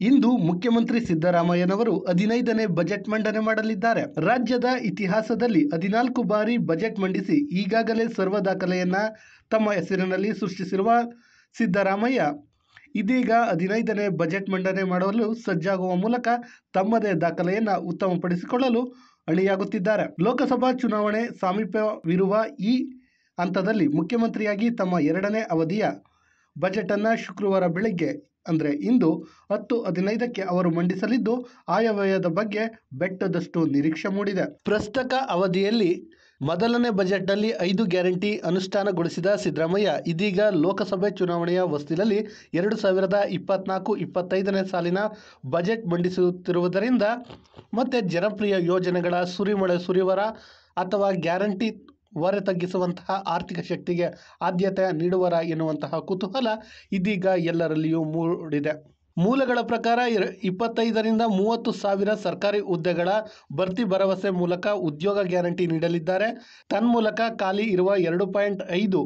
ಇಂದು ಮುಖ್ಯಮಂತ್ರಿ ಸಿದ್ದರಾಮಯ್ಯನವರು 15ನೇ ಬಜೆಟ್ ಮಂಡನೆ ಮಾಡಲಿದ್ದಾರೆ. ರಾಜ್ಯದ ಇತಿಹಾಸದಲ್ಲಿ 14 ಬಾರಿ ಬಜೆಟ್ ಮಂಡಿಸಿ ಈಗಾಗಲೇ ಸರ್ವ ದಾಖಲೆಯನ್ನ ತಮ್ಮ ಹೆಸರಿನಲ್ಲಿ ಸೃಷ್ಟಿಸಿರುವ ಸಿದ್ದರಾಮಯ್ಯ ಇದೀಗ 15ನೇ ಬಜೆಟ್ ಮಂಡನೆ ಮಾಡಲು ಸಜ್ಜಾಗುವ ಮೂಲಕ ತಮ್ಮದೇ ದಾಖಲೆಯನ್ನ ಉತ್ತಮಪಡಿಸಿಕೊಳ್ಳಲು ಅಣಿಯಾಗುತ್ತಿದ್ದಾರೆ. ಲೋಕಸಭಾ ಚುನಾವಣೆ ಸಮೀಪವಿರುವ ಈ ಹಂತದಲ್ಲಿ ಮುಖ್ಯಮಂತ್ರಿಯಾಗಿ ತಮ್ಮ 2ನೇ ಅವಧಿಯ ಬಜೆಟ್ ಅನ್ನು ಶುಕ್ರವಾರ ಬೆಳಗ್ಗೆ ಅಂದರೆ ಇಂದು 10:15ಕ್ಕೆ ಅವರು ಮಂಡಿಸಲಿದ್ದು, ಆಯವ್ಯಯದ ಬಗ್ಗೆ ಬೆಟ್ಟದಷ್ಟು ನಿರೀಕ್ಷೆ ಮೂಡಿದೆ. ಪ್ರಸಕ್ತ ಅವಧಿಯಲ್ಲಿ ಮೊದಲನೇ ಬಜೆಟ್ನಲ್ಲಿ 5 ಗ್ಯಾರಂಟಿ ಅನುಷ್ಠಾನಗೊಳಿಸಿದ ಸಿದ್ದರಾಮಯ್ಯ ಇದೀಗ ಲೋಕಸಭೆ ಚುನಾವಣೆಯ ಹೊಸ್ತಿಲಲ್ಲಿ 2024-25ನೇ ಸಾಲಿನ ಬಜೆಟ್ ಮಂಡಿಸುತ್ತಿರುವುದರಿಂದ ಮತ್ತೆ ಜನಪ್ರಿಯ ಯೋಜನೆಗಳ ಸುರಿಮಳೆ ಸುರಿವರ ಅಥವಾ ಗ್ಯಾರಂಟಿ ಹೊರೆ ತಗ್ಗಿಸುವಂತಹ ಆರ್ಥಿಕ ಶಕ್ತಿಗೆ ಆದ್ಯತೆ ನೀಡುವರ ಎನ್ನುವಂತಹ ಕುತೂಹಲ ಇದೀಗ ಎಲ್ಲರಲ್ಲಿಯೂ ಮೂಡಿದೆ. ಮೂಲಗಳ ಪ್ರಕಾರ 25ರಿಂದ 30 ಸಾವಿರ ಸರ್ಕಾರಿ ಹುದ್ದೆಗಳ ಭರ್ತಿ ಭರವಸೆ ಮೂಲಕ ಉದ್ಯೋಗ ಗ್ಯಾರಂಟಿ ನೀಡಲಿದ್ದಾರೆ. ತನ್ಮೂಲಕ ಖಾಲಿ ಇರುವ 2.5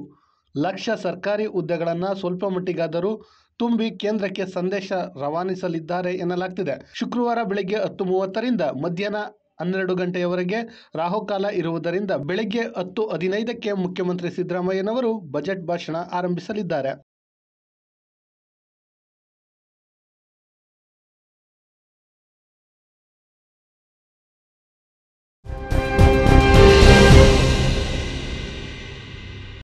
ಲಕ್ಷ ಸರ್ಕಾರಿ ಹುದ್ದೆಗಳನ್ನು ಸ್ವಲ್ಪ ಮಟ್ಟಿಗಾದರೂ ತುಂಬಿ ಕೇಂದ್ರಕ್ಕೆ ಸಂದೇಶ ರವಾನಿಸಲಿದ್ದಾರೆ ಎನ್ನಲಾಗ್ತಿದೆ. ಶುಕ್ರವಾರ ಬೆಳಗ್ಗೆ 10:30ರಿಂದ ಮಧ್ಯಾಹ್ನ 12 ಗಂಟೆಯವರೆಗೆ ರಾಹುಕಾಲ ಇರುವುದರಿಂದ ಬೆಳಗ್ಗೆ 10:15ಕ್ಕೆ ಮುಖ್ಯಮಂತ್ರಿ ಸಿದ್ದರಾಮಯ್ಯನವರು ಬಜೆಟ್ ಭಾಷಣ ಆರಂಭಿಸಲಿದ್ದಾರೆ.